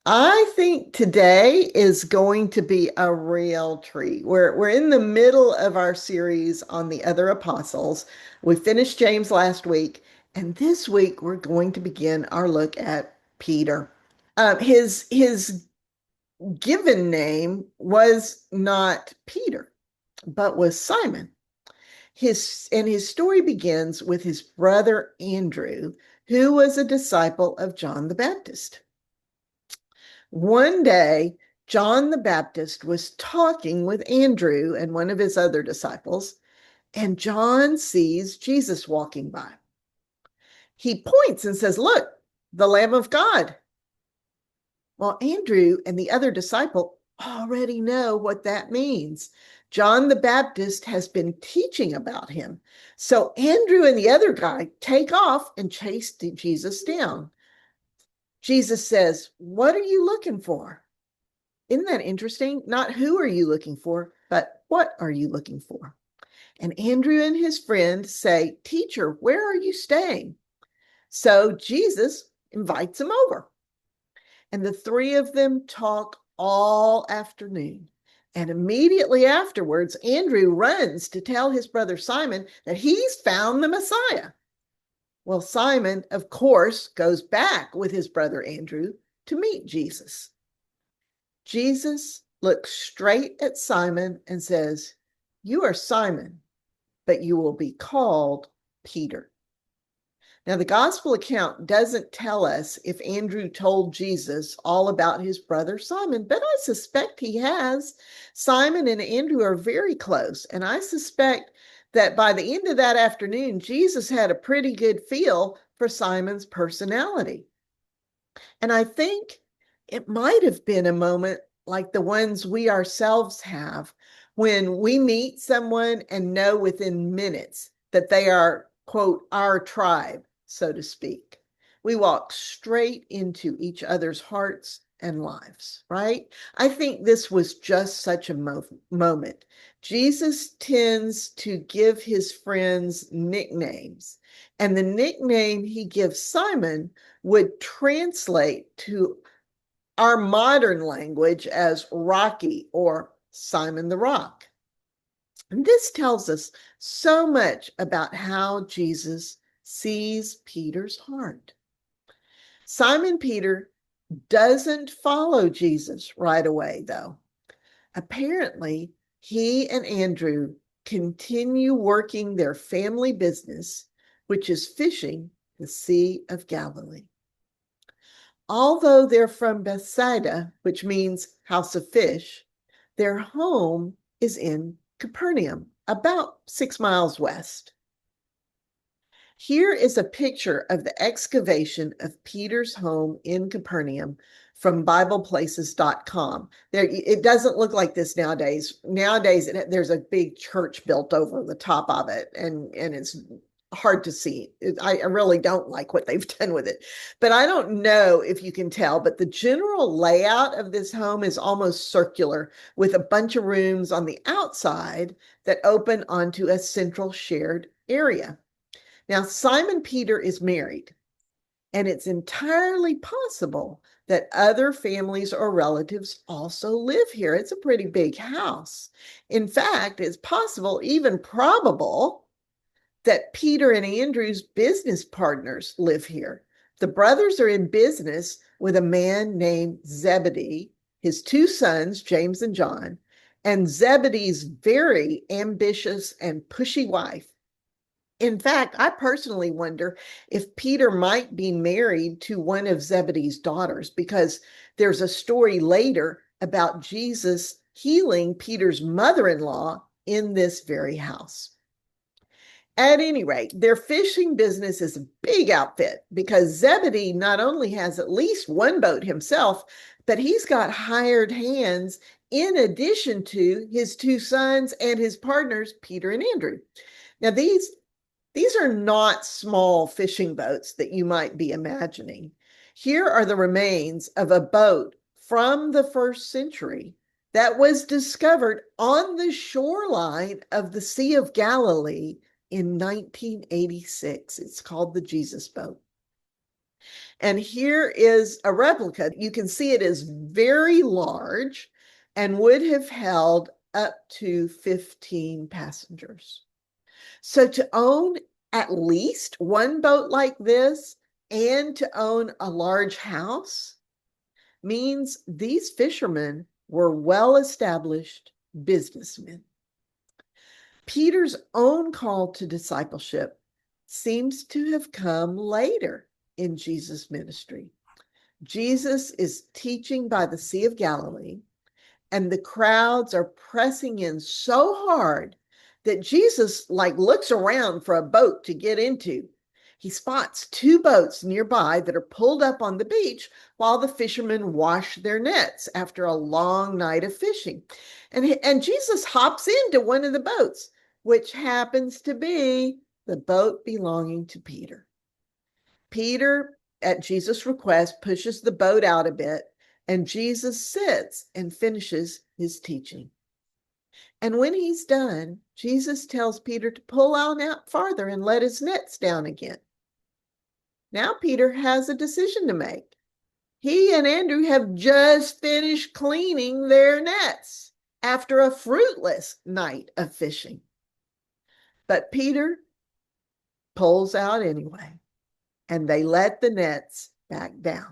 I think today is going to be a real treat. We're in the middle of our series on the other apostles. We finished James last week, and this week we're going to begin our look at Peter. His given name was not Peter, but was Simon. His story begins with his brother Andrew, who was a disciple of John the Baptist. One day, John the Baptist was talking with Andrew and one of his other disciples, and John sees Jesus walking by. He points and says, "Look, the Lamb of God." Well, Andrew and the other disciple already know what that means. John the Baptist has been teaching about him. So Andrew and the other guy take off and chase Jesus down. Jesus says, "What are you looking for?" Isn't that interesting? Not who are you looking for, but what are you looking for? And Andrew and his friend say, "Teacher, where are you staying?" So Jesus invites him over. And the three of them talk all afternoon. And immediately afterwards, Andrew runs to tell his brother Simon that he's found the Messiah. Well, Simon, of course, goes back with his brother Andrew to meet Jesus. Jesus looks straight at Simon and says, "You are Simon, but you will be called Peter." Now, the gospel account doesn't tell us if Andrew told Jesus all about his brother Simon, but I suspect he has. Simon and Andrew are very close, and I suspect that by the end of that afternoon, Jesus had a pretty good feel for Simon's personality. And I think it might have been a moment like the ones we ourselves have when we meet someone and know within minutes that they are, quote, our tribe, so to speak. We walk straight into each other's hearts and lives, right? I think this was just such a moment. Jesus tends to give his friends nicknames, and the nickname he gives Simon would translate to our modern language as Rocky or Simon the Rock. And this tells us so much about how Jesus sees Peter's heart. Simon Peter doesn't follow Jesus right away, though. Apparently, he and Andrew continue working their family business, which is fishing the Sea of Galilee. Although they're from Bethsaida, which means house of fish, their home is in Capernaum, about 6 miles west. Here is a picture of the excavation of Peter's home in Capernaum from BiblePlaces.com. It doesn't look like this nowadays. Nowadays, there's a big church built over the top of it, and it's hard to see. I really don't like what they've done with it. But I don't know if you can tell, but the general layout of this home is almost circular with a bunch of rooms on the outside that open onto a central shared area. Now, Simon Peter is married, and it's entirely possible that other families or relatives also live here. It's a pretty big house. In fact, it's possible, even probable, that Peter and Andrew's business partners live here. The brothers are in business with a man named Zebedee, his two sons, James and John, and Zebedee's very ambitious and pushy wife. In fact, I personally wonder if Peter might be married to one of Zebedee's daughters, because there's a story later about Jesus healing Peter's mother-in-law in this very house. At any rate, their fishing business is a big outfit because Zebedee not only has at least one boat himself, but he's got hired hands in addition to his two sons and his partners, Peter and Andrew. Now, these are not small fishing boats that you might be imagining. Here are the remains of a boat from the first century that was discovered on the shoreline of the Sea of Galilee in 1986. It's called the Jesus boat. And here is a replica. You can see it is very large and would have held up to 15 passengers. So to own at least one boat like this and to own a large house means these fishermen were well-established businessmen. Peter's own call to discipleship seems to have come later in Jesus' ministry. Jesus is teaching by the Sea of Galilee, and the crowds are pressing in so hard that Jesus looks around for a boat to get into. He spots two boats nearby that are pulled up on the beach while the fishermen wash their nets after a long night of fishing. And Jesus hops into one of the boats, which happens to be the boat belonging to Peter. Peter, at Jesus' request, pushes the boat out a bit, and Jesus sits and finishes his teaching. And when he's done, Jesus tells Peter to pull out farther and let his nets down again. Now Peter has a decision to make. He and Andrew have just finished cleaning their nets after a fruitless night of fishing. But Peter pulls out anyway, and they let the nets back down.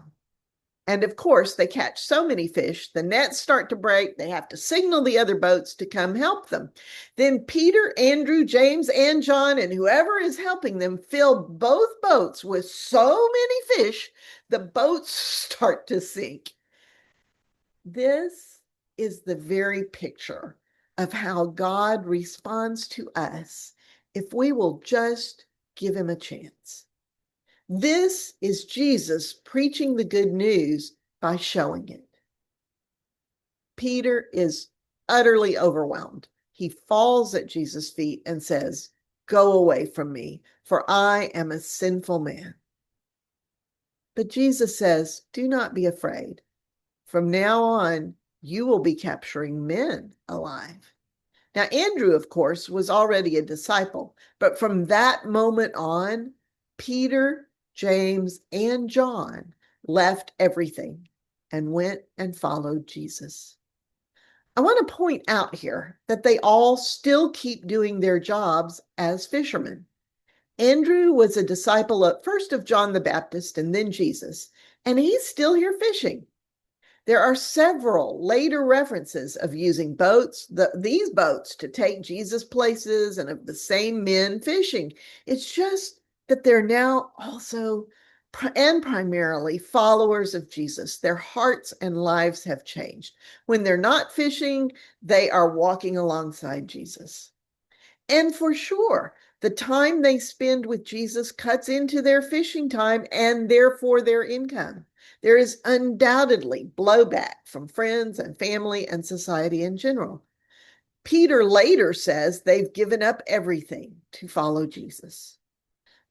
And of course, they catch so many fish, the nets start to break. They have to signal the other boats to come help them. Then Peter, Andrew, James, and John, and whoever is helping them fill both boats with so many fish, the boats start to sink. This is the very picture of how God responds to us if we will just give him a chance. This is Jesus preaching the good news by showing it. Peter is utterly overwhelmed. He falls at Jesus' feet and says, "Go away from me, for I am a sinful man." But Jesus says, "Do not be afraid. From now on, you will be capturing men alive." Now, Andrew, of course, was already a disciple, but from that moment on, Peter, James, and John left everything and went and followed Jesus. I want to point out here that they all still keep doing their jobs as fishermen. Andrew was a disciple at first of John the Baptist and then Jesus, and he's still here fishing. There are several later references of using these boats to take Jesus places and of the same men fishing. It's just that they're now also and primarily followers of Jesus. Their hearts and lives have changed. When they're not fishing, they are walking alongside Jesus. And for sure, the time they spend with Jesus cuts into their fishing time and therefore their income. There is undoubtedly blowback from friends and family and society in general. Peter later says they've given up everything to follow Jesus.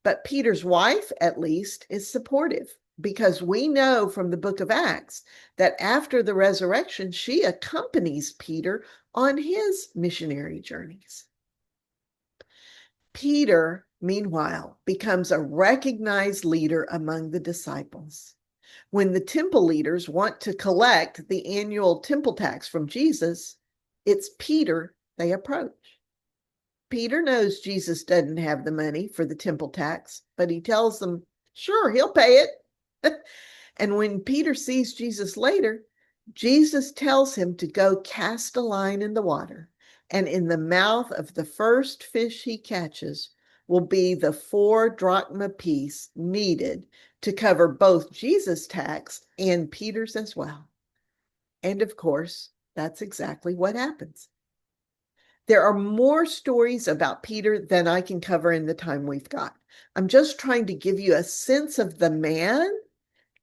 But Peter's wife, at least, is supportive because we know from the book of Acts that after the resurrection, she accompanies Peter on his missionary journeys. Peter, meanwhile, becomes a recognized leader among the disciples. When the temple leaders want to collect the annual temple tax from Jesus, it's Peter they approach. Peter knows Jesus doesn't have the money for the temple tax, but he tells them, sure, he'll pay it. And when Peter sees Jesus later, Jesus tells him to go cast a line in the water, and in the mouth of the first fish he catches will be the 4 drachma piece needed to cover both Jesus' tax and Peter's as well. And of course, that's exactly what happens. There are more stories about Peter than I can cover in the time we've got. I'm just trying to give you a sense of the man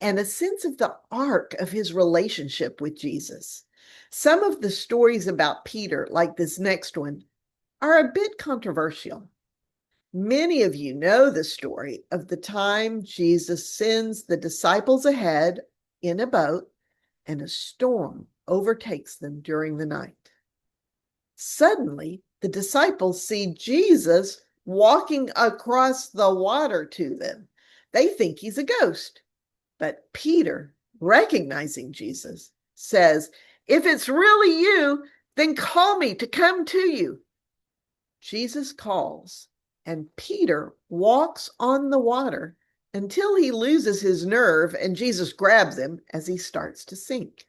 and a sense of the arc of his relationship with Jesus. Some of the stories about Peter, like this next one, are a bit controversial. Many of you know the story of the time Jesus sends the disciples ahead in a boat and a storm overtakes them during the night. Suddenly, the disciples see Jesus walking across the water to them. They think he's a ghost. But Peter, recognizing Jesus, says, "If it's really you, then call me to come to you." Jesus calls, and Peter walks on the water until he loses his nerve and Jesus grabs him as he starts to sink.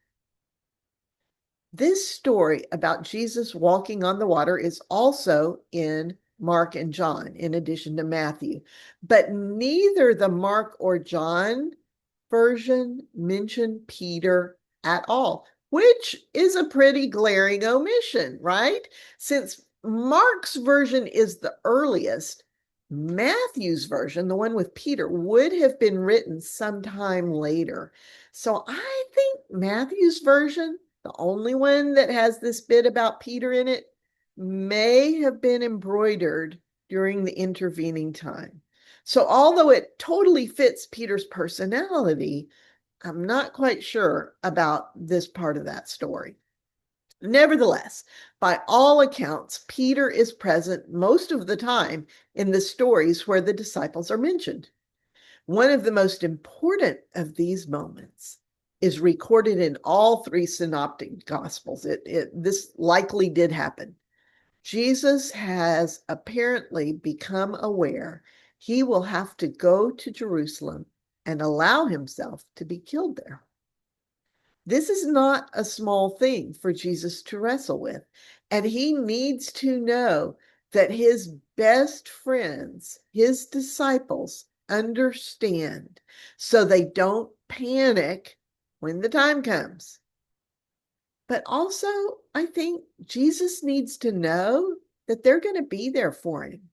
This story about Jesus walking on the water is also in Mark and John, in addition to Matthew. But neither the Mark or John version mention Peter at all, which is a pretty glaring omission, right? Since Mark's version is the earliest, Matthew's version, the one with Peter, would have been written sometime later. So I think Matthew's version, the only one that has this bit about Peter in it, may have been embroidered during the intervening time. So although it totally fits Peter's personality, I'm not quite sure about this part of that story. Nevertheless, by all accounts, Peter is present most of the time in the stories where the disciples are mentioned. One of the most important of these moments is recorded in all three synoptic gospels. This likely did happen. Jesus has apparently become aware he will have to go to Jerusalem and allow himself to be killed there. This is not a small thing for Jesus to wrestle with, and he needs to know that his best friends, his disciples, understand so they don't panic when the time comes. But also, I think Jesus needs to know that they're going to be there for him.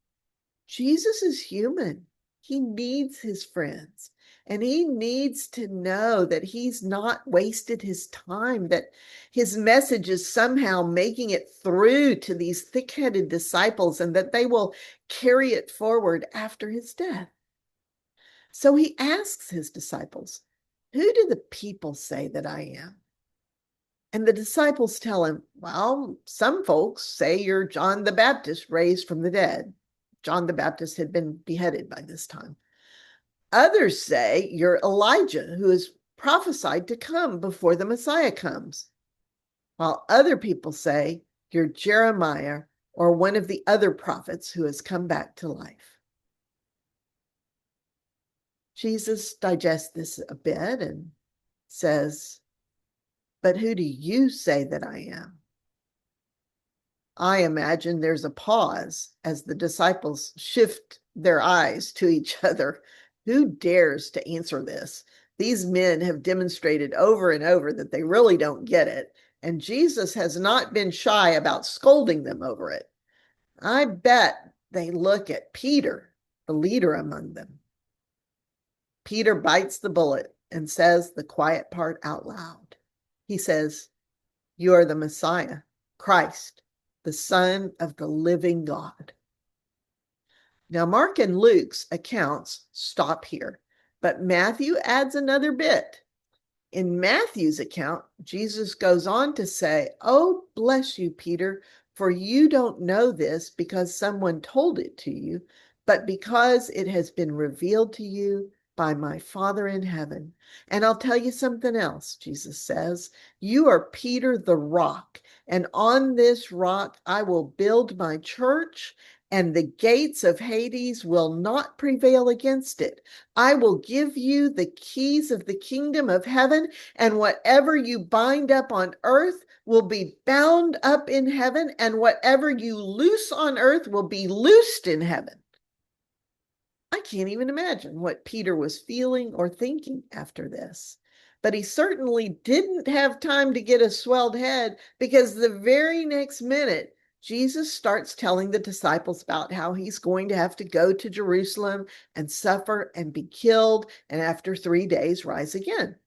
Jesus is human. He needs his friends. And he needs to know that he's not wasted his time, that his message is somehow making it through to these thick-headed disciples and that they will carry it forward after his death. So he asks his disciples, "Who do the people say that I am?" And the disciples tell him, "Well, some folks say you're John the Baptist raised from the dead." John the Baptist had been beheaded by this time. "Others say you're Elijah, who is prophesied to come before the Messiah comes." While other people say you're Jeremiah or one of the other prophets who has come back to life. Jesus digests this a bit and says, "But who do you say that I am?" I imagine there's a pause as the disciples shift their eyes to each other. Who dares to answer this? These men have demonstrated over and over that they really don't get it, and Jesus has not been shy about scolding them over it. I bet they look at Peter, the leader among them. Peter bites the bullet and says the quiet part out loud. He says, "You are the Messiah, Christ, the Son of the living God." Now, Mark and Luke's accounts stop here, but Matthew adds another bit. In Matthew's account, Jesus goes on to say, "Oh, bless you, Peter, for you don't know this because someone told it to you, but because it has been revealed to you by my Father in heaven. And I'll tell you something else," Jesus says. "You are Peter the rock, and on this rock I will build my church, and the gates of Hades will not prevail against it. I will give you the keys of the kingdom of heaven, and whatever you bind up on earth will be bound up in heaven, and whatever you loose on earth will be loosed in heaven." I can't even imagine what Peter was feeling or thinking after this. But he certainly didn't have time to get a swelled head, because the very next minute, Jesus starts telling the disciples about how he's going to have to go to Jerusalem and suffer and be killed, and after 3 days rise again.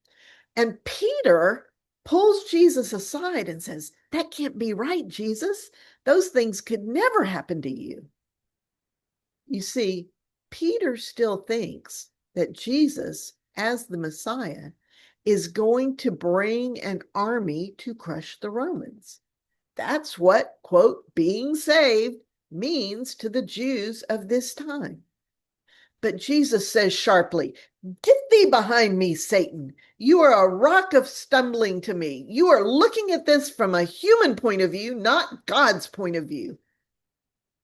And Peter pulls Jesus aside and says, "That can't be right, Jesus. Those things could never happen to you." You see, Peter still thinks that Jesus, as the Messiah, is going to bring an army to crush the Romans. That's what, quote, "being saved" means to the Jews of this time. But Jesus says sharply, Get thee behind me, Satan. You are a rock of stumbling to me. You are looking at this from a human point of view, not God's point of view.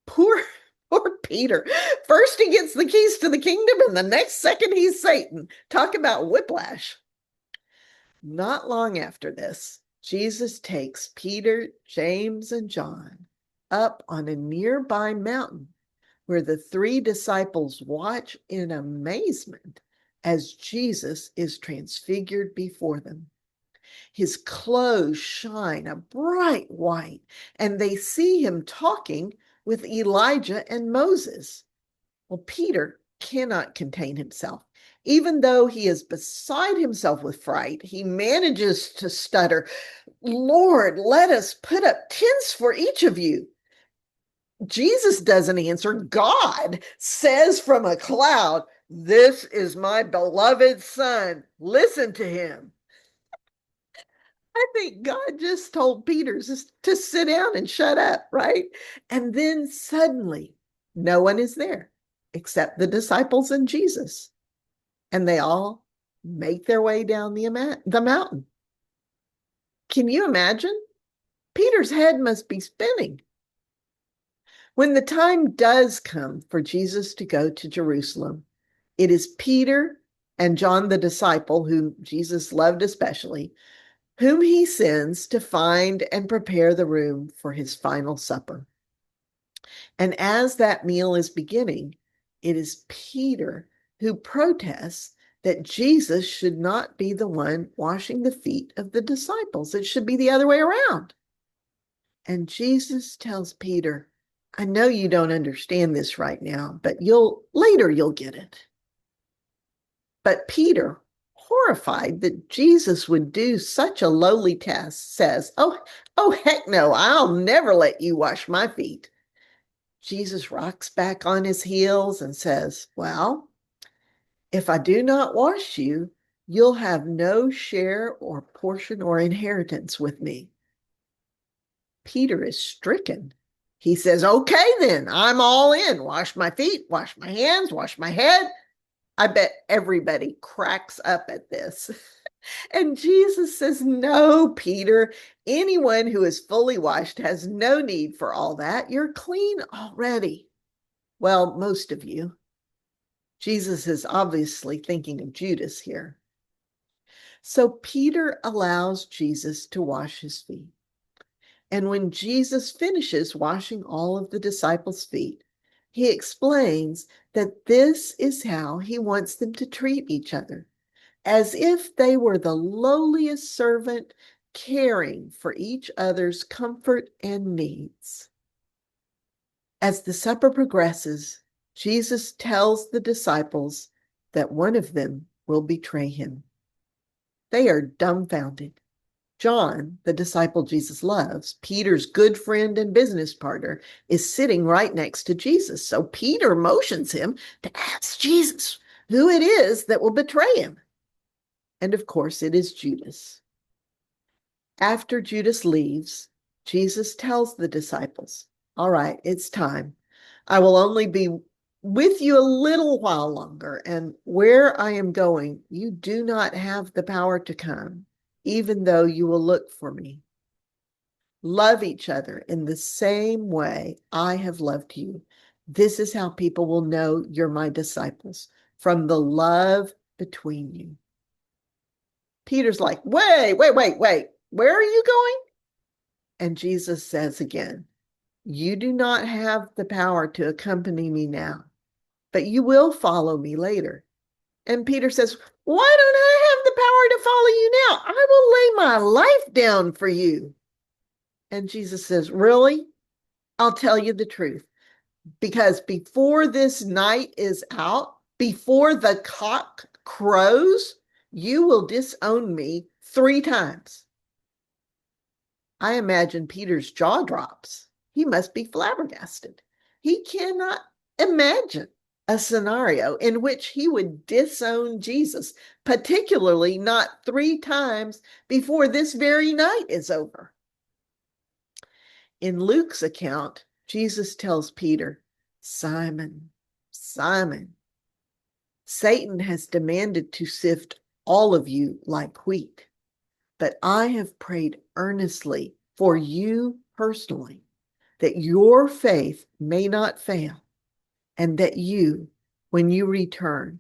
Poor, poor Peter. First he gets the keys to the kingdom, and the next second he's Satan. Talk about whiplash. Not long after this, Jesus takes Peter, James, and John up on a nearby mountain where the three disciples watch in amazement as Jesus is transfigured before them. His clothes shine a bright white, and they see him talking with Elijah and Moses. Well, Peter cannot contain himself. Even though he is beside himself with fright, he manages to stutter, Lord, let us put up tents for each of you. Jesus doesn't answer. God says from a cloud, this is my beloved son. Listen to him. I think God just told Peter to sit down and shut up, right? And then suddenly, no one is there except the disciples and Jesus. And they all make their way down the mountain. Can you imagine? Peter's head must be spinning. When the time does come for Jesus to go to Jerusalem, it is Peter and John the disciple, whom Jesus loved especially, whom he sends to find and prepare the room for his final supper. And as that meal is beginning, it is Peter who protests that Jesus should not be the one washing the feet of the disciples. It should be the other way around. And Jesus tells Peter, I know you don't understand this right now, but later you'll get it. But Peter, horrified that Jesus would do such a lowly task, says, oh, heck no, I'll never let you wash my feet. Jesus rocks back on his heels and says, well, if I do not wash you, you'll have no share or portion or inheritance with me. Peter is stricken. He says, okay, then, I'm all in. Wash my feet, wash my hands, wash my head. I bet everybody cracks up at this. And Jesus says, no, Peter, anyone who is fully washed has no need for all that. You're clean already. Well, most of you. Jesus is obviously thinking of Judas here. So Peter allows Jesus to wash his feet. And when Jesus finishes washing all of the disciples' feet, he explains that this is how he wants them to treat each other, as if they were the lowliest servant caring for each other's comfort and needs. As the supper progresses, Jesus tells the disciples that one of them will betray him. They are dumbfounded. John, the disciple Jesus loves, Peter's good friend and business partner, is sitting right next to Jesus. So Peter motions him to ask Jesus who it is that will betray him. And of course, it is Judas. After Judas leaves, Jesus tells the disciples, all right, it's time. I will only be with you a little while longer, and where I am going, you do not have the power to come, even though you will look for me. Love each other in the same way I have loved you. This is how people will know you're my disciples, from the love between you. Peter's like, wait. Where are you going? And Jesus says again, you do not have the power to accompany me now, but you will follow me later. And Peter says, why don't I have the power to follow you now? I will lay my life down for you. And Jesus says, really? I'll tell you the truth. Because before this night is out, before the cock crows, you will disown me 3 times. I imagine Peter's jaw drops. He must be flabbergasted. He cannot imagine a scenario in which he would disown Jesus, particularly not 3 times before this very night is over. In Luke's account, Jesus tells Peter, Simon, Simon, Satan has demanded to sift all of you like wheat, but I have prayed earnestly for you personally, that your faith may not fail, and that you, when you return,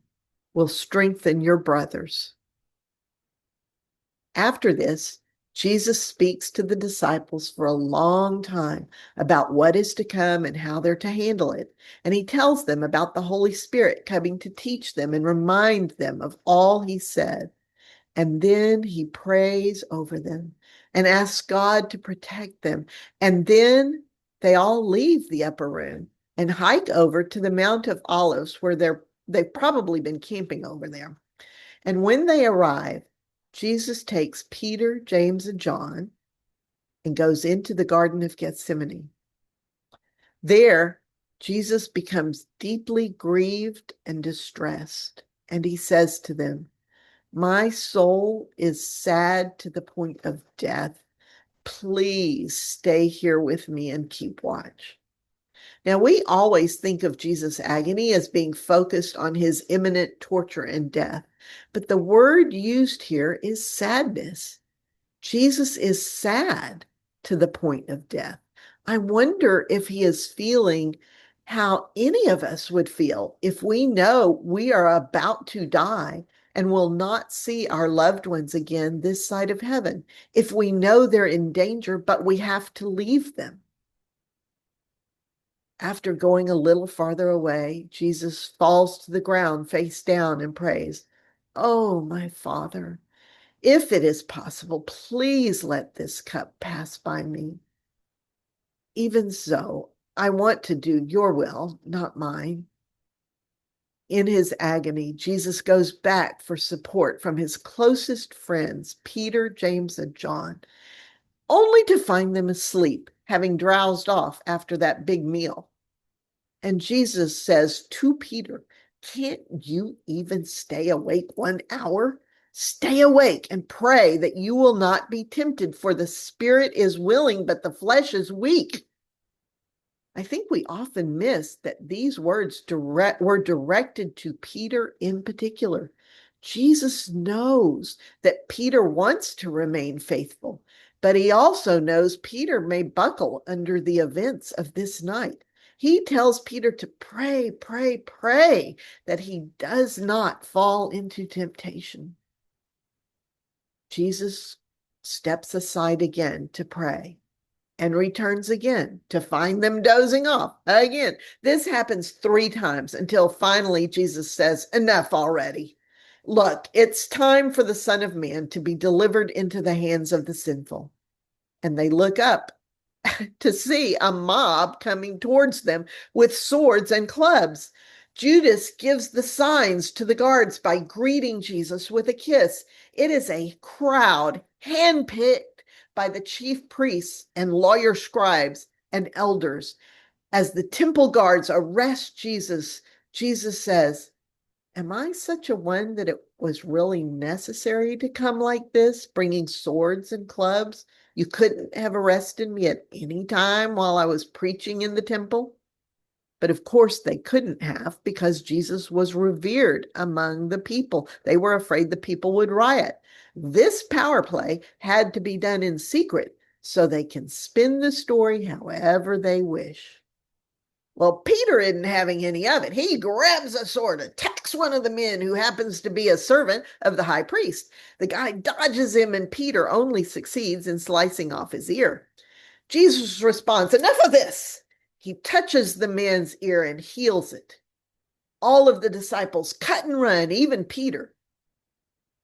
will strengthen your brothers. After this, Jesus speaks to the disciples for a long time about what is to come and how they're to handle it. And he tells them about the Holy Spirit coming to teach them and remind them of all he said. And then he prays over them and asks God to protect them. And then they all leave the upper room and hike over to the Mount of Olives, where they've probably been camping over there. And when they arrive, Jesus takes Peter, James, and John and goes into the Garden of Gethsemane. There, Jesus becomes deeply grieved and distressed, and he says to them, "My soul is sad to the point of death. Please stay here with me and keep watch." Now, we always think of Jesus' agony as being focused on his imminent torture and death, but the word used here is sadness. Jesus is sad to the point of death. I wonder if he is feeling how any of us would feel if we know we are about to die and will not see our loved ones again this side of heaven, if we know they're in danger, but we have to leave them. After going a little farther away, Jesus falls to the ground face down and prays, "Oh, my Father, if it is possible, please let this cup pass by me. Even so, I want to do your will, not mine." In his agony, Jesus goes back for support from his closest friends, Peter, James, and John, only to find them asleep, having drowsed off after that big meal. And Jesus says to Peter, "Can't you even stay awake 1 hour? Stay awake and pray that you will not be tempted, for the spirit is willing, but the flesh is weak." I think we often miss that these words were directed to Peter in particular. Jesus knows that Peter wants to remain faithful, but he also knows Peter may buckle under the events of this night. He tells Peter to pray, pray, pray that he does not fall into temptation. Jesus steps aside again to pray and returns again to find them dozing off again. This happens 3 times until finally Jesus says, "Enough already. Look, it's time for the Son of Man to be delivered into the hands of the sinful." And they look up to see a mob coming towards them with swords and clubs. Judas gives the signs to the guards by greeting Jesus with a kiss. It is a crowd handpicked by the chief priests and lawyer scribes and elders. As the temple guards arrest Jesus, Jesus says, "Am I such a one that it was really necessary to come like this, bringing swords and clubs? You couldn't have arrested me at any time while I was preaching in the temple?" But of course they couldn't have, because Jesus was revered among the people. They were afraid the people would riot. This power play had to be done in secret so they can spin the story however they wish. Well, Peter isn't having any of it. He grabs a sword, attacks one of the men who happens to be a servant of the high priest. The guy dodges him, and Peter only succeeds in slicing off his ear. Jesus responds, "Enough of this." He touches the man's ear and heals it. All of the disciples cut and run, even Peter.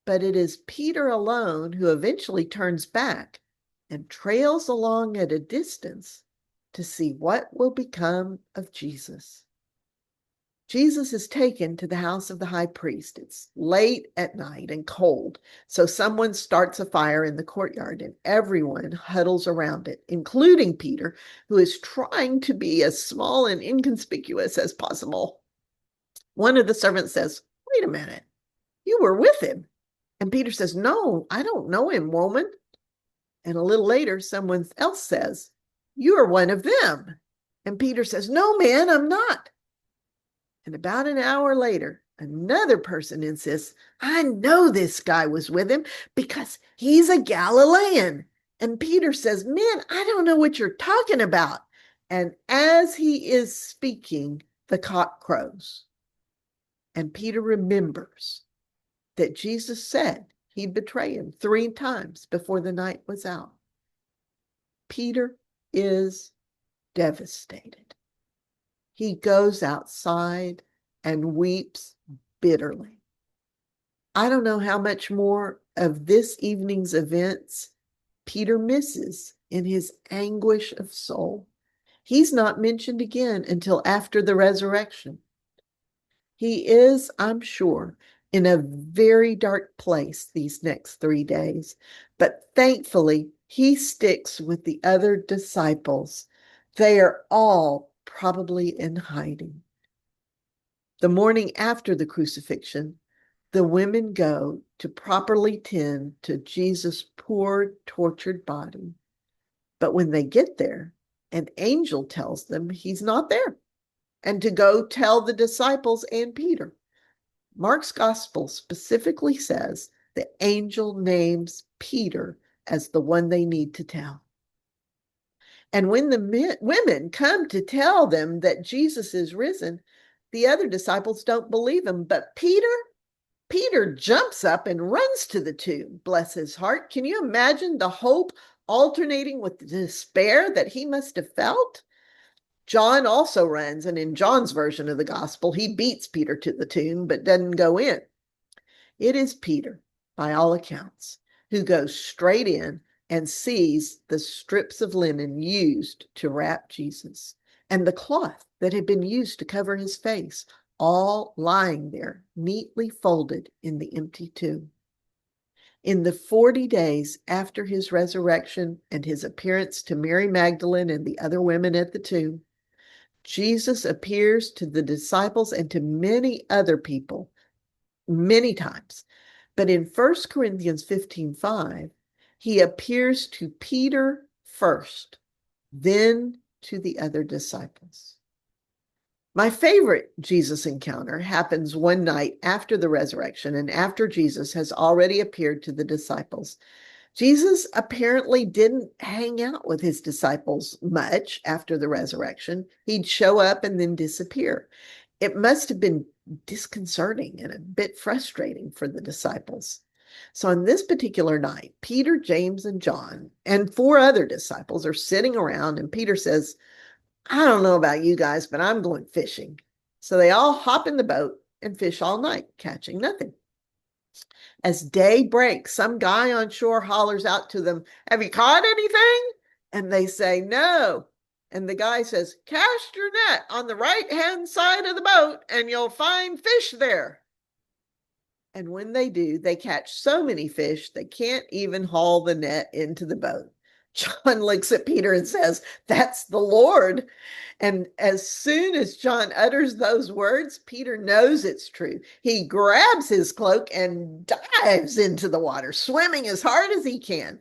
But it is Peter alone who eventually turns back and trails along at a distance to see what will become of Jesus. Jesus is taken to the house of the high priest. It's late at night and cold, so someone starts a fire in the courtyard and everyone huddles around it, including Peter, who is trying to be as small and inconspicuous as possible. One of the servants says, "Wait a minute, you were with him." And Peter says, "No, I don't know him, woman." And a little later, someone else says, "You are one of them." And Peter says, "No, man, I'm not." And about an hour later, Another person insists, I know this guy was with him because he's a Galilean. And Peter says, man, I don't know what you're talking about. And as he is speaking, the cock crows. And Peter remembers that Jesus said he'd betray him 3 times before the night was out. Peter is devastated. He goes outside and weeps bitterly. I don't know how much more of this evening's events Peter misses in his anguish of soul. He's not mentioned again until after the resurrection. He is, I'm sure, in a very dark place these next 3 days, but thankfully he sticks with the other disciples. They are all probably in hiding. The morning after the crucifixion, the women go to properly tend to Jesus' poor, tortured body. But when they get there, an angel tells them he's not there and to go tell the disciples and Peter. Mark's gospel specifically says the angel names Peter as the one they need to tell. And when the women come to tell them that Jesus is risen, the other disciples don't believe him. But Peter jumps up and runs to the tomb, bless his heart. Can you imagine the hope alternating with the despair that he must have felt? John also runs, and in John's version of the gospel, he beats Peter to the tomb but doesn't go in. It is Peter, by all accounts, who goes straight in and sees the strips of linen used to wrap Jesus and the cloth that had been used to cover his face, all lying there, neatly folded in the empty tomb. In the 40 days after his resurrection and his appearance to Mary Magdalene and the other women at the tomb, Jesus appears to the disciples and to many other people many times. But in 1 Corinthians 15:5, he appears to Peter first, then to the other disciples. My favorite Jesus encounter happens one night after the resurrection and after Jesus has already appeared to the disciples. Jesus apparently didn't hang out with his disciples much after the resurrection. He'd show up and then disappear. It must have been disconcerting and a bit frustrating for the disciples. So on this particular night, Peter, James, and John, and 4 other disciples are sitting around, and Peter says, I don't know about you guys, but I'm going fishing. So they all hop in the boat and fish all night, catching nothing. As day breaks, some guy on shore hollers out to them, have you caught anything? And they say, no. And the guy says, cast your net on the right-hand side of the boat and you'll find fish there. And when they do, they catch so many fish they can't even haul the net into the boat. John looks at Peter and says, that's the Lord. And as soon as John utters those words, Peter knows it's true. He grabs his cloak and dives into the water, swimming as hard as he can.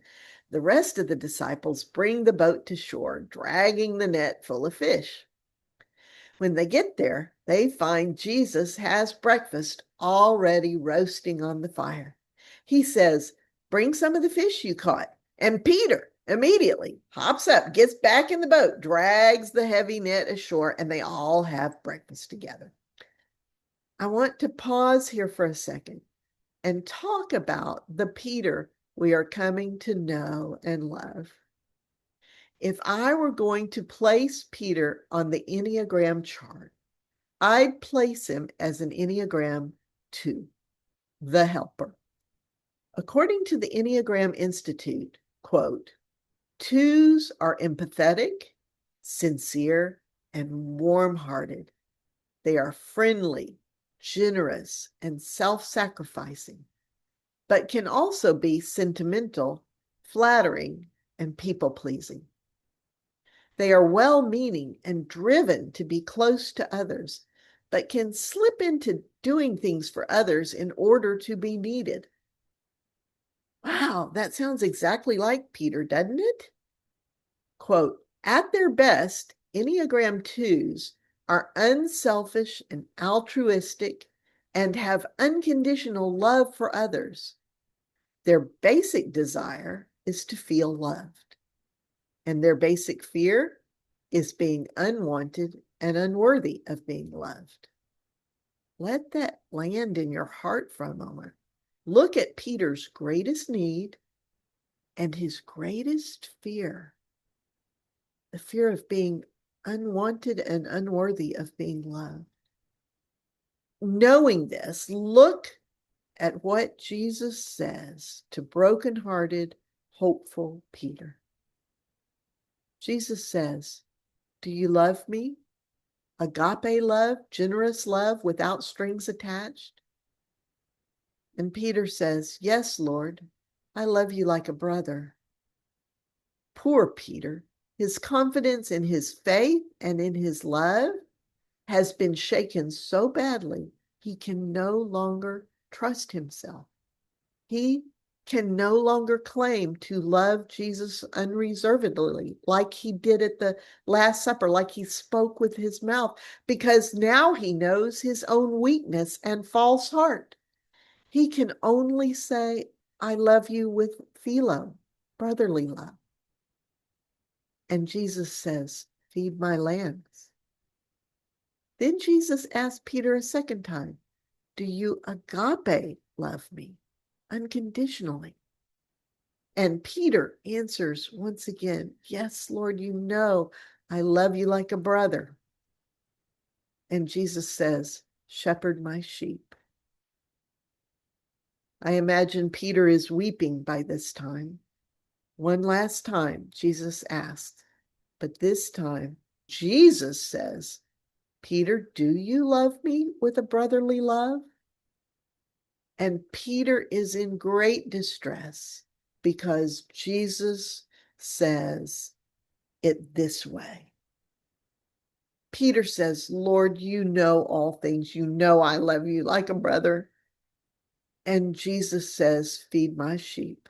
The rest of the disciples bring the boat to shore, dragging the net full of fish. When they get there, they find Jesus has breakfast already roasting on the fire. He says, bring some of the fish you caught. And Peter immediately hops up, gets back in the boat, drags the heavy net ashore, and they all have breakfast together. I want to pause here for a second and talk about the Peter we are coming to know and love. If I were going to place Peter on the Enneagram chart, I'd place him as an Enneagram 2, the helper. According to the Enneagram Institute, quote, 2s are empathetic, sincere, and warm-hearted. They are friendly, generous, and self-sacrificing, but can also be sentimental, flattering, and people-pleasing. They are well-meaning and driven to be close to others, but can slip into doing things for others in order to be needed. Wow, that sounds exactly like Peter, doesn't it? Quote, at their best, Enneagram 2s are unselfish and altruistic and have unconditional love for others. Their basic desire is to feel loved, and their basic fear is being unwanted and unworthy of being loved. Let that land in your heart for a moment. Look at Peter's greatest need and his greatest fear, the fear of being unwanted and unworthy of being loved. Knowing this, look at what Jesus says to brokenhearted, hopeful Peter. Jesus says, "Do you love me? Agape love, generous love without strings attached?" And Peter says, "Yes, Lord, I love you like a brother." Poor Peter, his confidence in his faith and in his love has been shaken so badly, he can no longer trust himself. He can no longer claim to love Jesus unreservedly, like he did at the Last Supper, like he spoke with his mouth, because now he knows his own weakness and false heart. He can only say, "I love you" with philo, brotherly love. And Jesus says, "Feed my lambs." Then Jesus asked Peter a second time, "Do you agape love me unconditionally?" And Peter answers once again, "Yes, Lord, you know I love you like a brother." And Jesus says, "Shepherd my sheep." I imagine Peter is weeping by this time. One last time, Jesus asked, but this time, Jesus says, "Peter, do you love me with a brotherly love?" And Peter is in great distress because Jesus says it this way. Peter says, "Lord, you know all things. You know I love you like a brother." And Jesus says, "Feed my sheep."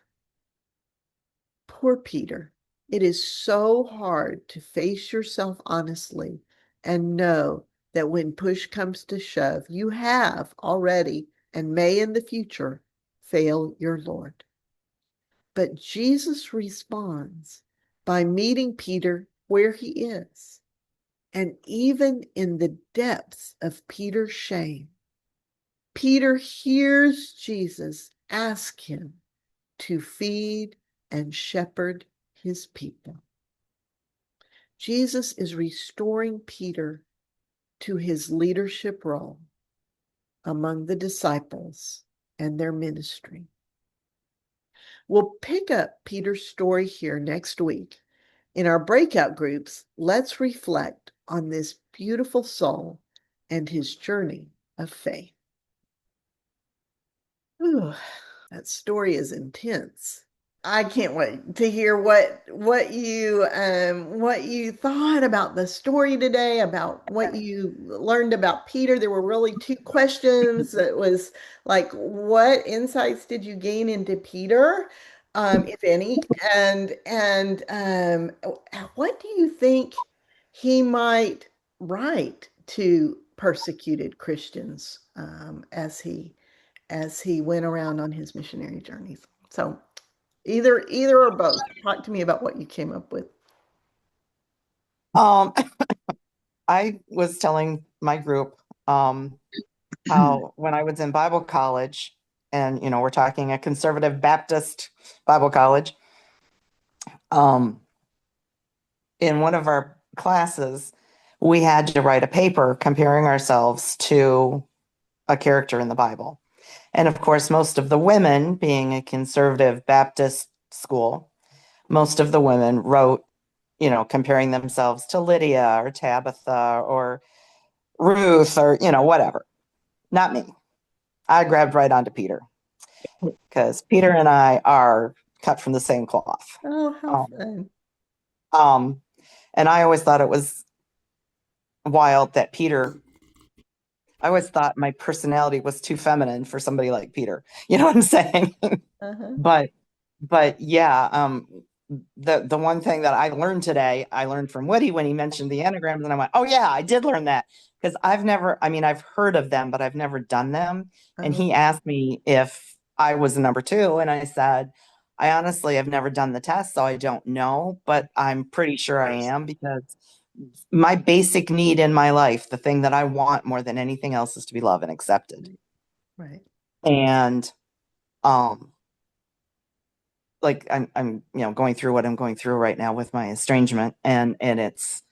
Poor Peter. It is so hard to face yourself honestly and know that when push comes to shove, you have already and may in the future fail your Lord. But Jesus responds by meeting Peter where he is. And even in the depths of Peter's shame, Peter hears Jesus ask him to feed and shepherd his people. Jesus is restoring Peter to his leadership role among the disciples and their ministry. We'll pick up Peter's story here next week. In our breakout groups, let's reflect on this beautiful soul and his journey of faith. Ooh, that story is intense. I can't wait to hear what you thought about the story today, about what you learned about Peter. There were really two questions. It was like, what insights did you gain into Peter, if any, and what do you think he might write to persecuted Christians, as he went around on his missionary journeys? So either or both. Talk to me about what you came up with. Um, I was telling my group how when I was in Bible college, and we're talking a conservative Baptist Bible college, um, in one of our classes, we had to write a paper comparing ourselves to a character in the Bible. And of course, most of the women, being a conservative Baptist school, most of the women wrote, comparing themselves to Lydia or Tabitha or Ruth or, whatever. Not me. I grabbed right onto Peter because Peter and I are cut from the same cloth. Oh, how Um, fun. um, and I always thought it was wild that I always thought my personality was too feminine for somebody like Peter. You know what I'm saying? Uh-huh. but, but yeah, the one thing that I learned today, I learned from Woody when he mentioned the Enneagrams, and I went, oh yeah, I did learn that. Because I've heard of them, but I've never done them. And Uh-huh. he asked me if I was a number two, and I said, I honestly have never done the test, so I don't know, but I'm pretty sure I am, because my basic need in my life, the thing that I want more than anything else, is to be loved and accepted. Right. And um like I'm going through what I'm going through right now with my estrangement, and it's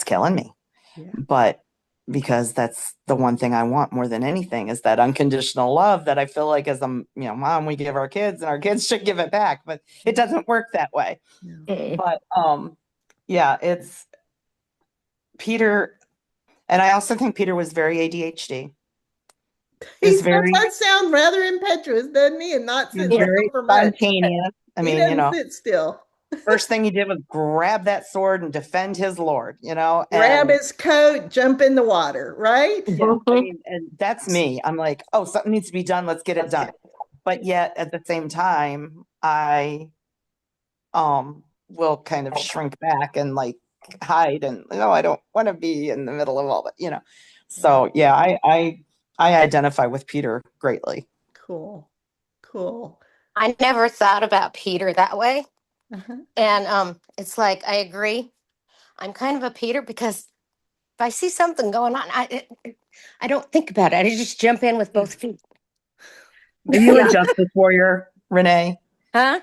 killing me. Yeah. But because that's the one thing I want more than anything, is that unconditional love that I feel like as a mom, we give our kids, and our kids should give it back, but it doesn't work that way. No. But yeah, it's Peter. And I also think Peter was very ADHD. He He's very sometimes sounds rather impetuous, doesn't he? And not he's sit still very for much. spontaneous. I He mean, doesn't sit still. first thing he did was grab that sword and defend his Lord, Grab and his coat, jump in the water, right? yeah, I mean, and that's me. I'm like, oh, something needs to be done. Let's get it done. But yet at the same time, I will kind of shrink back and like hide, and I don't want to be in the middle of all that. So yeah, I identify with Peter greatly. Cool. Cool. I never thought about Peter that way. Uh-huh. And it's like I agree. I'm kind of a Peter because if I see something going on, I don't think about it. I just jump in with both feet. Are you a Yeah. justice warrior, Renee? Huh?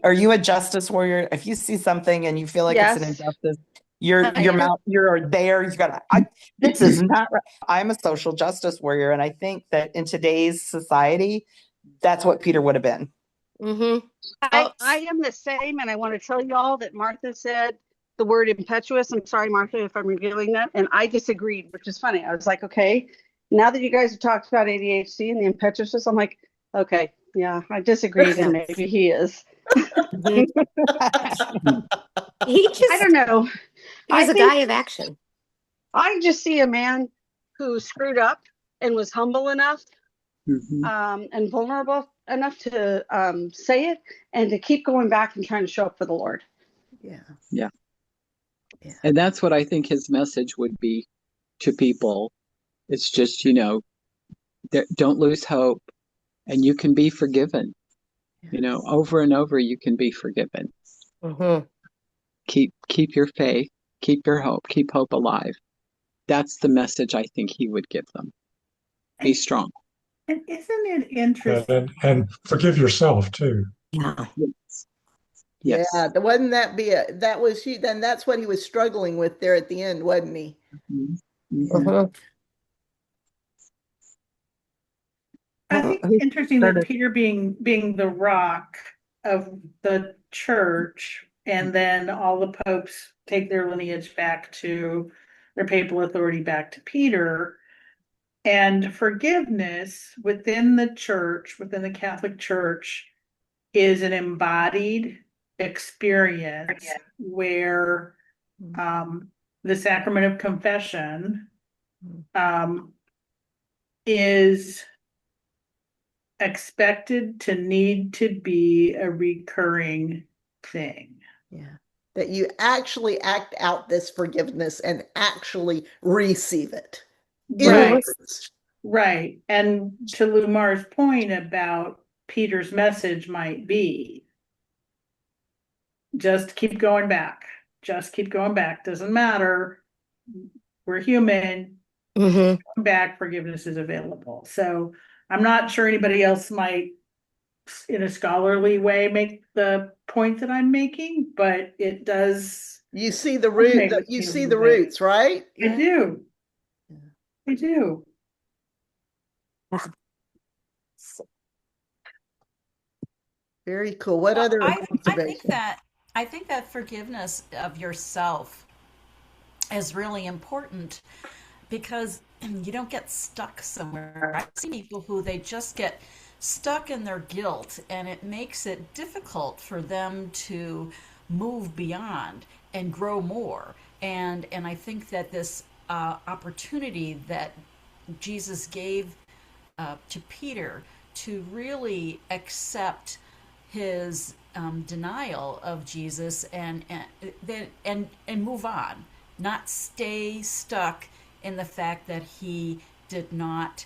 Are you a justice warrior? If you see something and you feel like it's an Yes. injustice, I your am. mouth, you're there. You gotta. This is not right. I'm a social justice warrior, and I think that in today's society, that's what Peter would have been. Mm-hmm. I am the same, and I want to tell y'all that Martha said the word impetuous. I'm sorry, Martha, if I'm revealing that. And I disagreed, which is funny. I was like, okay, now that you guys have talked about ADHD and the impetuousness, I'm like, okay, yeah, I disagreed, and Yeah. maybe he is. Mhm. I don't know. He I was a think guy of action. I just see a man who screwed up and was humble enough and vulnerable enough to say it and to keep going back and trying to show up for the Lord. Yeah. Yeah. Yeah. And that's what I think his message would be to people. It's just, don't lose hope, and you can be forgiven. Over and over, you can be forgiven. Mm-hmm. Keep your faith, keep your hope, keep hope alive. That's the message I think he would give them. Be strong. And isn't it interesting? And forgive yourself too. Yeah. Yes. Yeah. Wasn't that was she? Then that's what he was struggling with there at the end, wasn't he? Mm-hmm. I think it's interesting that Peter being the rock of the church, and then all the popes take their lineage back to their papal authority back to Peter, and forgiveness within the church, within the Catholic Church, is an embodied experience where the sacrament of confession is expected to need to be a recurring thing. Yeah. That you actually act out this forgiveness and actually receive it. Right. Words. Right. And to Lumar's point about Peter's message might be just keep going back. Just keep going back. Doesn't matter. We're human. Mm-hmm. Back, forgiveness is available. So I'm not sure anybody else might, in a scholarly way, make the point that I'm making, but it does. You see the root. You see the roots, right? I do. I do. Very cool. What other I observation? think that forgiveness of yourself is really important because you don't get stuck somewhere. I see people who they just get stuck in their guilt, and it makes it difficult for them to move beyond and grow more. And I think that this opportunity that Jesus gave to Peter to really accept his denial of Jesus and move on, not stay stuck in the fact that he did not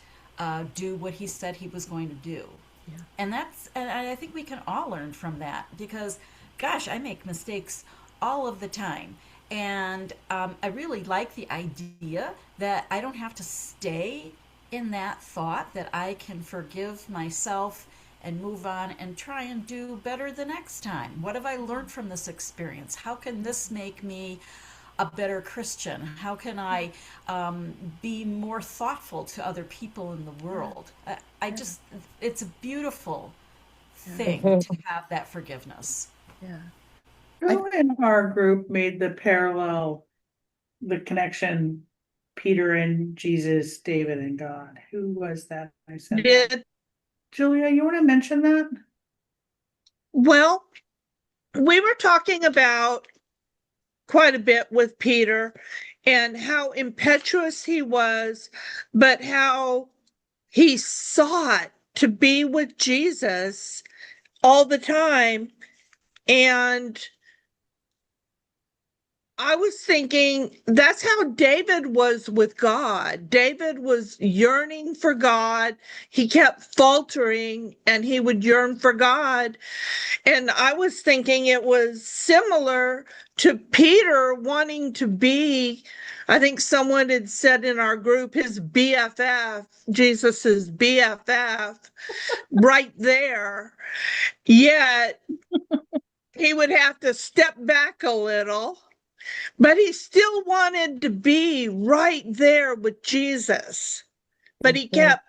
do what he said he was going to do. Yeah. And I think we can all learn from that because, gosh, I make mistakes all of the time. And I really like the idea that I don't have to stay in that thought, that I can forgive myself and move on and try and do better the next time. What have I learned from this experience? How can this make me a better Christian? How can I be more thoughtful to other people in the world? It's a beautiful thing to have that forgiveness. Yeah. Who in our group made the connection, Peter and Jesus, David and God? Who was that? I said that. Julia, you want to mention that? Well, we were talking about quite a bit with Peter and how impetuous he was, but how he sought to be with Jesus all the time. And I was thinking that's how David was with God. David was yearning for God. He kept faltering and he would yearn for God. And I was thinking it was similar to Peter wanting to be, I think someone had said in our group, his BFF, Jesus's BFF, right there. Yet he would have to step back a little. But he still wanted to be right there with Jesus. But he kept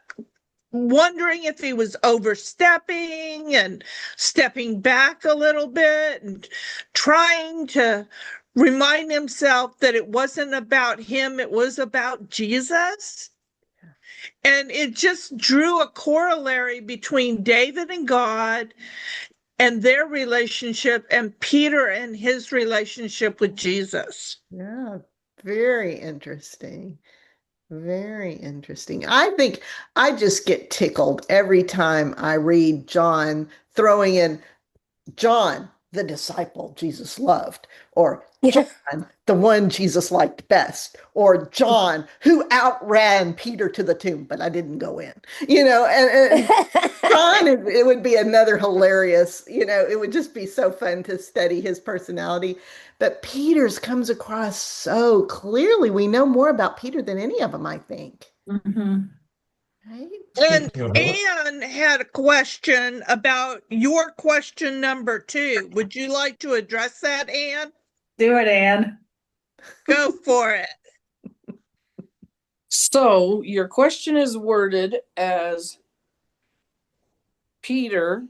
wondering if he was overstepping and stepping back a little bit and trying to remind himself that it wasn't about him, it was about Jesus. And it just drew a corollary between David and God and their relationship and Peter and his relationship with Jesus. Yeah, very interesting. Very interesting. I think I just get tickled every time I read John throwing in John, the disciple Jesus loved, or John, the one Jesus liked best, or John, who outran Peter to the tomb, but I didn't go in, and John, it would be another hilarious, it would just be so fun to study his personality. But Peter's comes across so clearly. We know more about Peter than any of them, I think. Mm-hmm. Right? And Anne had a question about your question number 2. Would you like to address that, Anne? Do it, Anne. Go for it. So your question is worded as Peter,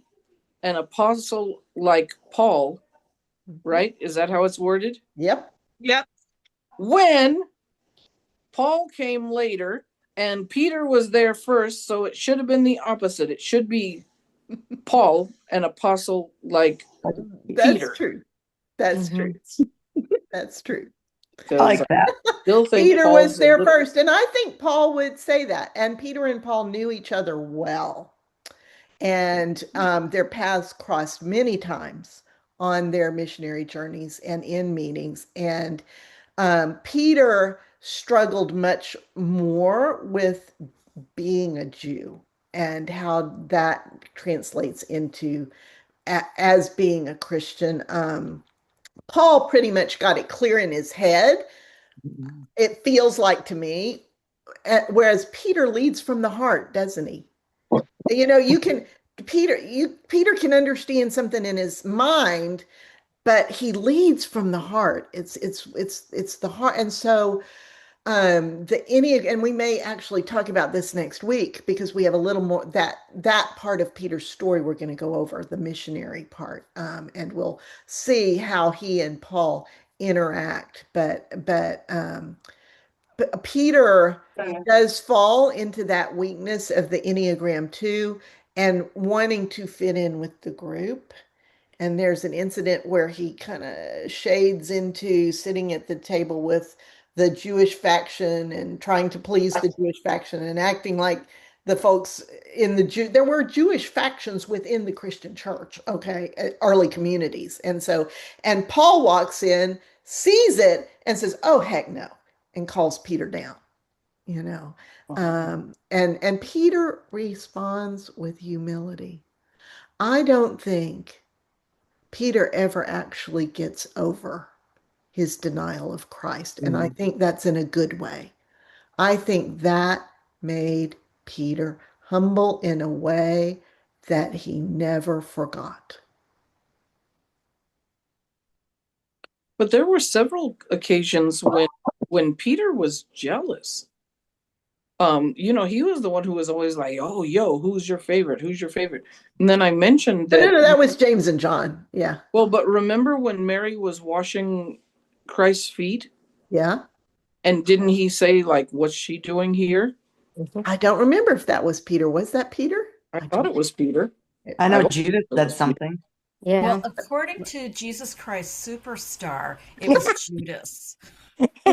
an apostle like Paul, right? Is that how it's worded? Yep. When Paul came later and Peter was there first, so it should have been the opposite. It should be Paul, an apostle like Peter. True. That's true. That's true. I like that. Peter was there first, and I think Paul would say that. And Peter and Paul knew each other well, and their paths crossed many times on their missionary journeys and in meetings. And Peter struggled much more with being a Jew and how that translates into as being a Christian. Paul pretty much got it clear in his head. It feels like to me, whereas Peter leads from the heart, doesn't he? Peter can understand something in his mind, but he leads from the heart. It's the heart. And so the Enneagram, and we may actually talk about this next week because we have a little more that part of Peter's story we're going to go over, the missionary part, and we'll see how he and Paul interact. But Peter does fall into that weakness of the Enneagram 2 and wanting to fit in with the group. And there's an incident where he kind of shades into sitting at the table with the Jewish faction and trying to please the Jewish faction and acting like the folks in there were Jewish factions within the Christian church, okay, early communities. And Paul walks in, sees it, and says, "Oh, heck no," and calls Peter down, you know. And Peter responds with humility. I don't think Peter ever actually gets over his denial of Christ. And I think that's in a good way. I think that made Peter humble in a way that he never forgot. But there were several occasions when Peter was jealous. He was the one who was always like, "Oh, yo, who's your favorite? Who's your favorite?" And then I mentioned that. No, that was James and John. Yeah. Well, but remember when Mary was washing Christ's feet? Yeah. And didn't he say, like, what's she doing here? I don't remember if that was Peter. Was that Peter? I thought it was Peter. I know Judas said something. Yeah. Well, according to Jesus Christ Superstar, it was Judas. No.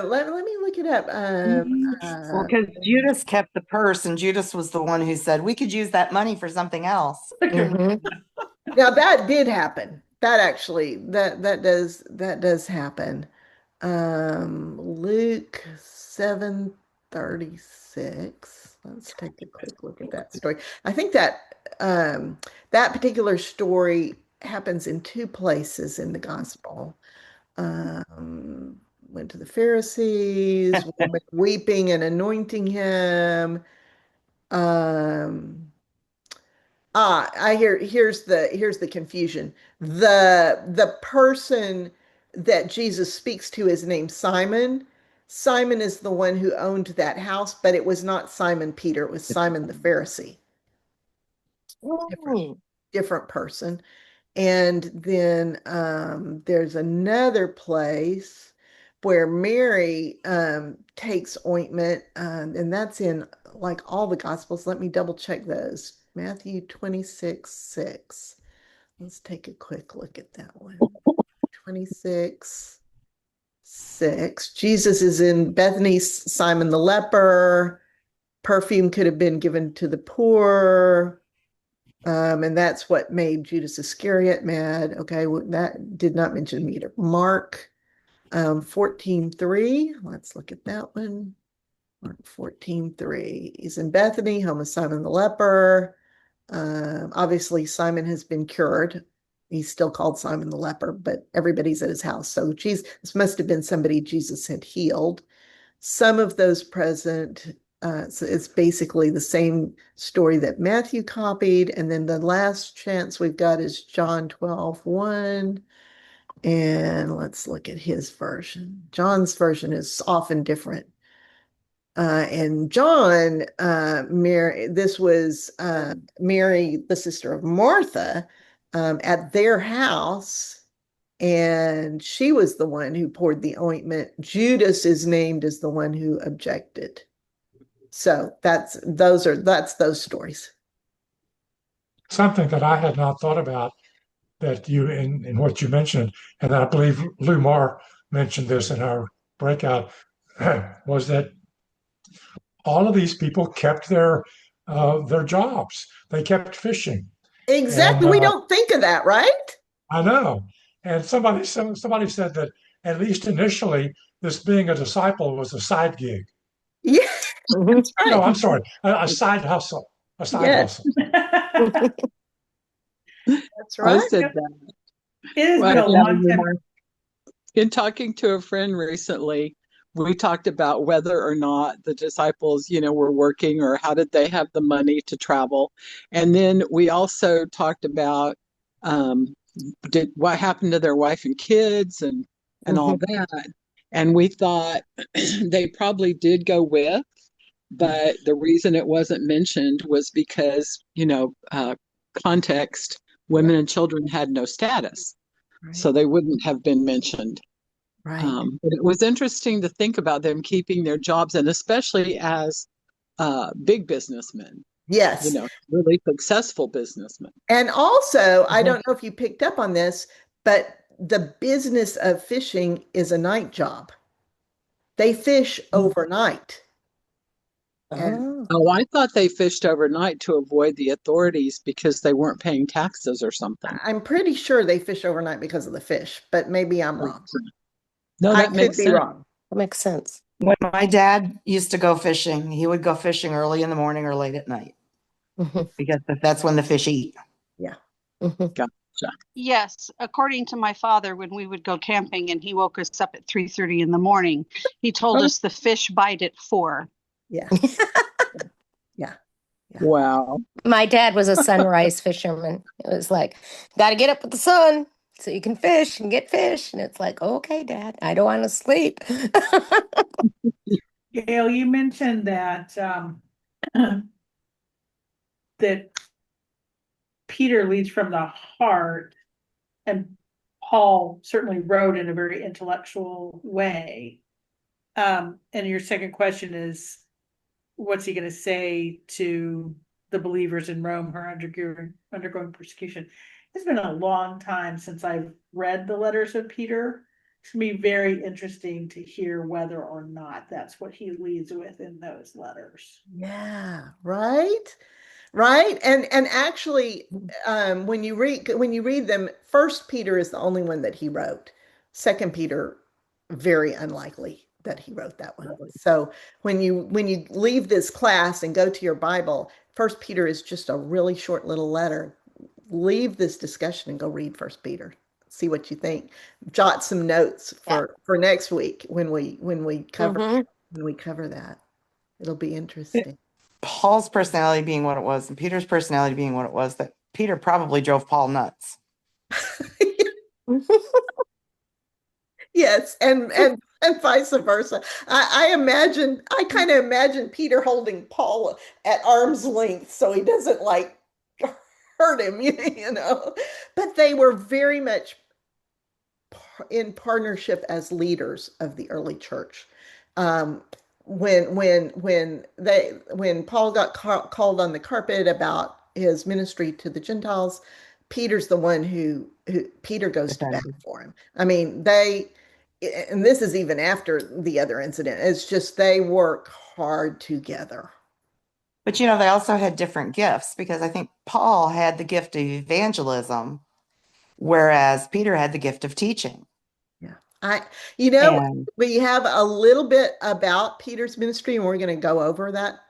Let me look it up. Well, because Judas kept the purse, and Judas was the one who said, we could use that money for something else. Now that did happen. That actually that does happen. Luke 7:36. Let's take a quick look at that story. I think that that particular story happens in two places in the gospel. Went to the Pharisees, weeping and anointing him. Here's the confusion. The person that Jesus speaks to is named Simon. Simon is the one who owned that house, but it was not Simon Peter, it was Simon the Pharisee. Different person. And then there's another place where Mary takes ointment, and that's in like all the Gospels. Let me double check those. Matthew 26:6. Let's take a quick look at that one. 26:6. Jesus is in Bethany, Simon the leper. Perfume could have been given to the poor. And that's what made Judas Iscariot mad. Okay, well, that did not mention meter. Mark 14:3. Let's look at that one. Mark 14:3. He's in Bethany, home of Simon the leper. Obviously, Simon has been cured. He's still called Simon the leper, but everybody's at his house. So this must have been somebody Jesus had healed. Some of those present, so it's basically the same story that Matthew copied. And then the last chance we've got is John 12:1. And let's look at his version. John's version is often different. And John, Mary, this was Mary, the sister of Martha, at their house, and she was the one who poured the ointment. Judas is named as the one who objected. So that's those stories. Something that I had not thought about that you in what you mentioned, and I believe Lou Marr mentioned this in our breakout, was that all of these people kept their jobs. They kept fishing. Exactly. We don't think of that, right? I know. And somebody said that at least initially, this being a disciple was a side gig. Yeah. That's right. No, I'm sorry, a side hustle. A side hustle. That's right. I said that. It has been a long time. In talking to a friend recently, we talked about whether or not the disciples, were working or how did they have the money to travel. And then we also talked about what happened to their wife and kids and all that. And we thought they probably did go with, but the reason it wasn't mentioned was because, context, women and children had no status. Right. So they wouldn't have been mentioned. Right. But it was interesting to think about them keeping their jobs, and especially as big businessmen. Yes. Really successful businessmen. And also, I don't know if you picked up on this, but the business of fishing is a night job. They fish overnight. And Oh. Oh, I thought they fished overnight to avoid the authorities because they weren't paying taxes or something. I'm pretty sure they fish overnight because of the fish, but maybe I'm wrong. No, I that could makes be sense. wrong. That makes sense. When my dad used to go fishing, he would go fishing early in the morning or late at night Mhm. because that's when the fish eat. Yeah. Mhm. Gotcha. Yes, according to my father, when we would go camping and he woke us up at 3:30 in the morning, he told us the fish bite at 4. Yeah. Yeah. Yeah. Wow. My dad was a sunrise fisherman. It was like, got to get up with the sun so you can fish and get fish. And it's like, okay, Dad, I don't want to sleep. Gail, you mentioned that that Peter leads from the heart, and Paul certainly wrote in a very intellectual way. And your second question is, what's he going to say to the believers in Rome who are undergoing persecution? It's been a long time since I've read the letters of Peter. It's going to be very interesting to hear whether or not that's what he leads with in those letters. Yeah. Right. Right. And actually, when you read them, First Peter is the only one that he wrote. Second Peter, very unlikely that he wrote that one. So when you leave this class and go to your Bible, First Peter is just a really short little letter. Leave this discussion and go read First Peter. See what you think. Jot some notes for next week when we cover Mhm. that. It'll be interesting. Paul's personality being what it was, and Peter's personality being what it was, that Peter probably drove Paul nuts. Yes, and vice versa. I kind of imagine Peter holding Paul at arm's length so he doesn't like hurt him, you know. But they were very much in partnership as leaders of the early church. Um, when Paul got called on the carpet about his ministry to the Gentiles, Peter's the one who Peter goes to bat for him. I mean, and this is even after the other incident. It's just they work hard together. But you know, they also had different gifts because I think Paul had the gift of evangelism, whereas Peter had the gift of teaching. Yeah. And We have a little bit about Peter's ministry, and we're going to go over that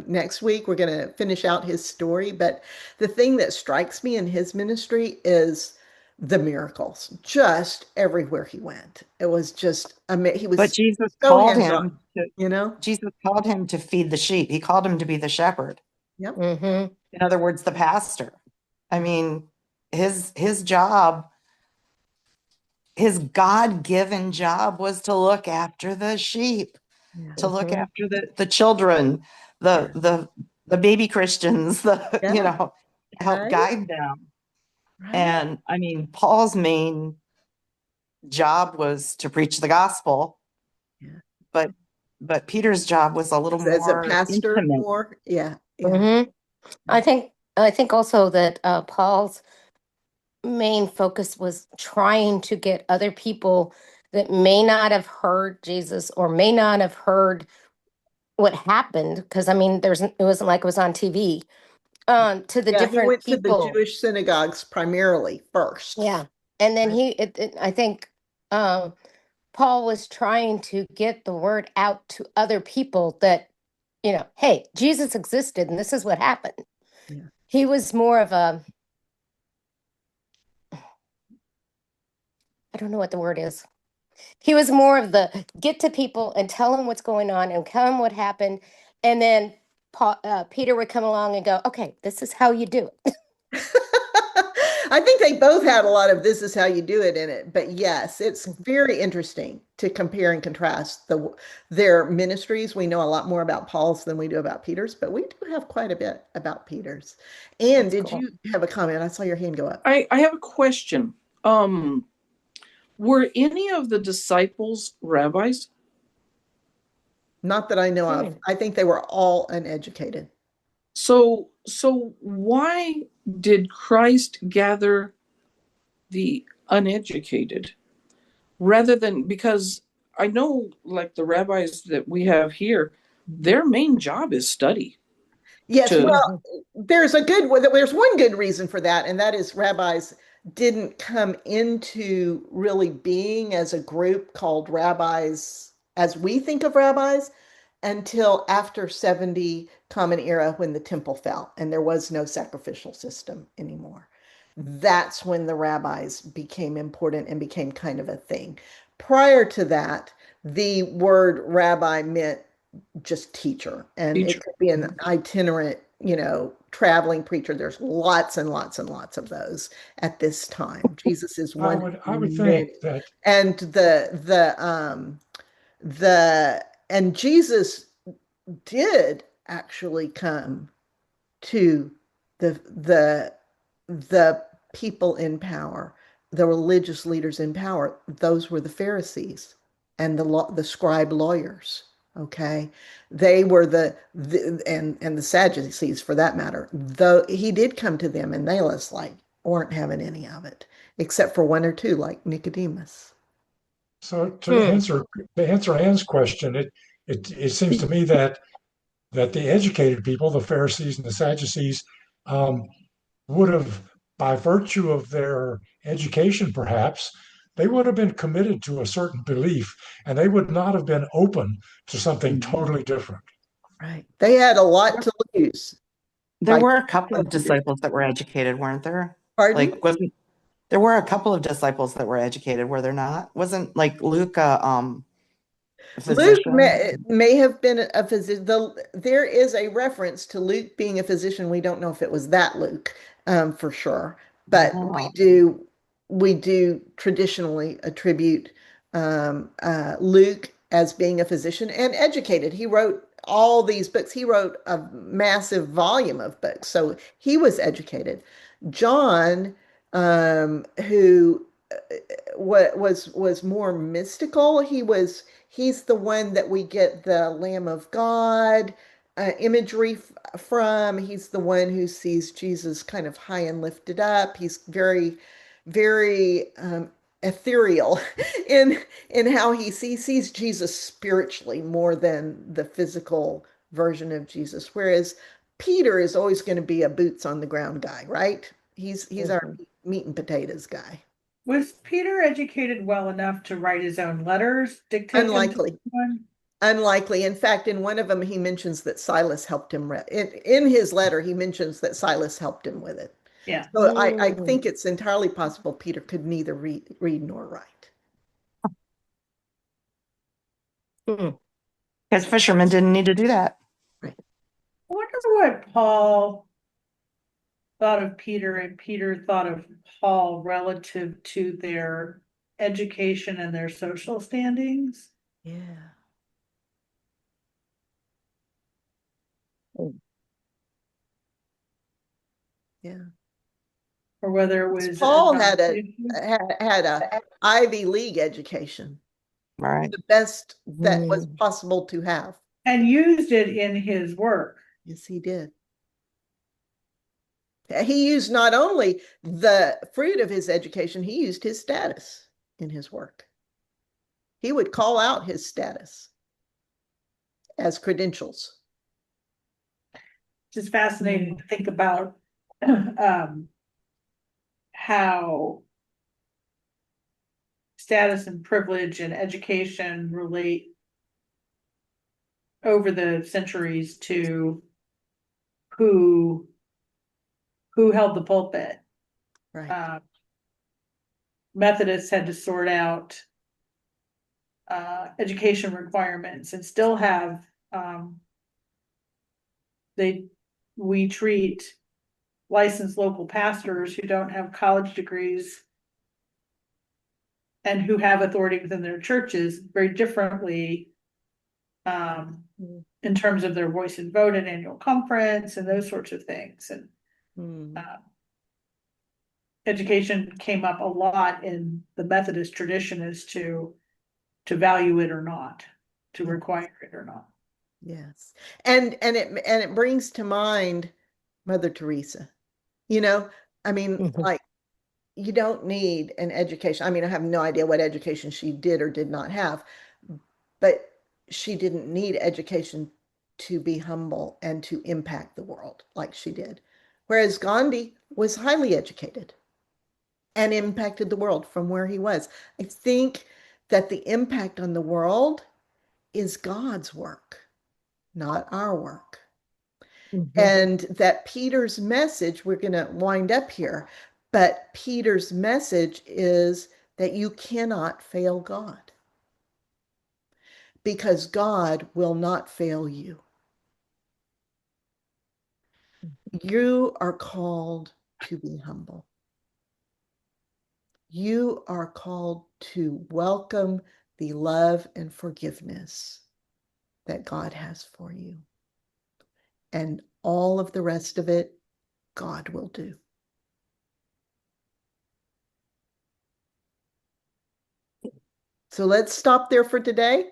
next week. We're going to finish out his story. But the thing that strikes me in his ministry is the miracles, just everywhere he went. It was just, he was but Jesus so called hands-on, him Jesus called him to feed the sheep. He called him to be the shepherd. Yep. Mhm. In other words, the pastor. I mean, his job, his God-given job was to look after the sheep, to look Mhm. after the children, the baby Christians, Yeah. help Right. guide them. Right. And I mean, Paul's main job was to preach the gospel, Yeah. but Peter's job was a little As a more pastor, intimate. more, yeah. Mhm. I think also that Paul's main focus was trying to get other people that may not have heard Jesus or may not have heard what happened, because I mean, it wasn't like it was on TV. To the Yeah, he different went to the people. Jewish synagogues primarily first. Yeah, and then Right. I think Paul was trying to get the word out to other people that, hey, Jesus existed and this is what happened. Yeah. He was more of a, I don't know what the word is. He was more of the get to people and tell them what's going on and tell them what happened. And then Peter would come along and go, okay, this is how you do it. I think they both had a lot of this is how you do it in it. But yes, it's very interesting to compare and contrast their ministries. We know a lot more about Paul's than we do about Peter's, but we do have quite a bit about Peter's. And That's did cool. you have a comment? I saw your hand go up. I have a question. Were any of the disciples rabbis? Not that I know of. I think they were all uneducated. So why did Christ gather the uneducated rather than, because I know like the rabbis that we have here, their main job is study. Yes, well, there's one good reason for that, and that is rabbis didn't come into really being as a group called rabbis as we think of rabbis until after 70 Common Era when the temple fell and there was no sacrificial system anymore. That's when the rabbis became important and became kind of a thing. Prior to that, the word rabbi meant just teacher, and it could be an itinerant, traveling preacher. There's lots and lots and lots of those at this time. Jesus is one. I would think that, and and Jesus did actually come to the people in power, the religious leaders in power. Those were the Pharisees and the scribe lawyers. Okay, they were and the Sadducees for that matter. Though he did come to them, and they weren't having any of it, except for one or two, like Nicodemus. So to answer Ann's question, it seems to me that the educated people, the Pharisees and the Sadducees, would have, by virtue of their education, perhaps, they would have been committed to a certain belief, and they would not have been open to something totally different. Right. They had a lot to lose. There were a couple of disciples that were educated, weren't there? Pardon? There were a couple of disciples that were educated, were there not? Wasn't like Luke a Luke physician? may have been a physician. There is a reference to Luke being a physician. We don't know if it was that Luke, for sure, but we do traditionally attribute Luke as being a physician and educated. He wrote all these books. He wrote a massive volume of books, so he was educated. John, who was more mystical. He's the one that we get the Lamb of God imagery from. He's the one who sees Jesus kind of high and lifted up. He's very, very ethereal in how he sees Jesus spiritually more than the physical version of Jesus. Whereas Peter is always going to be a boots on the ground guy, right? He's our meat and potatoes guy. Was Peter educated well enough to write his own letters, dictate Unlikely. them to anyone? Unlikely. In fact, in one of them, he mentions that Silas helped him. In his letter, he mentions that Silas helped him with it. Yeah. So I think it's entirely possible Peter could neither read nor write. Because fishermen didn't need to do that. Right. I wonder what Paul thought of Peter and Peter thought of Paul relative to their education and their social standings. Yeah. Yeah. Or whether it was Paul had a Ivy League education, right? The best that was possible to have, and used it in his work. Yes, he did. He used not only the fruit of his education, he used his status in his work. He would call out his status as credentials. It's just fascinating to think about how status and privilege and education relate over the centuries to who held the pulpit. Right. Methodists had to sort out education requirements and still have we treat licensed local pastors who don't have college degrees and who have authority within their churches very differently in terms of their voice and vote at annual conference and those sorts of things. And education came up a lot in the Methodist tradition as to value it or not, to require it or not. Yes. And it brings to mind Mother Teresa. I mean, like, you don't need an education. I mean, I have no idea what education she did or did not have, but she didn't need education to be humble and to impact the world like she did. Whereas Gandhi was highly educated and impacted the world from where he was. I think that the impact on the world is God's work, not our work. And that Peter's message, we're going to wind up here, but Peter's message is that you cannot fail God because God will not fail you. You are called to be humble. You are called to welcome the love and forgiveness that God has for you. And all of the rest of it, God will do. So let's stop there for today,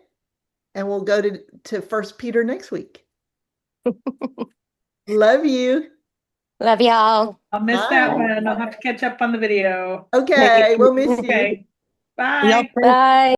and we'll go to 1 Peter next week. Love you. Love y'all. I'll miss Bye. that one. I'll have to catch up on the video. Okay, we'll miss you. Okay. Bye. Yep. Bye.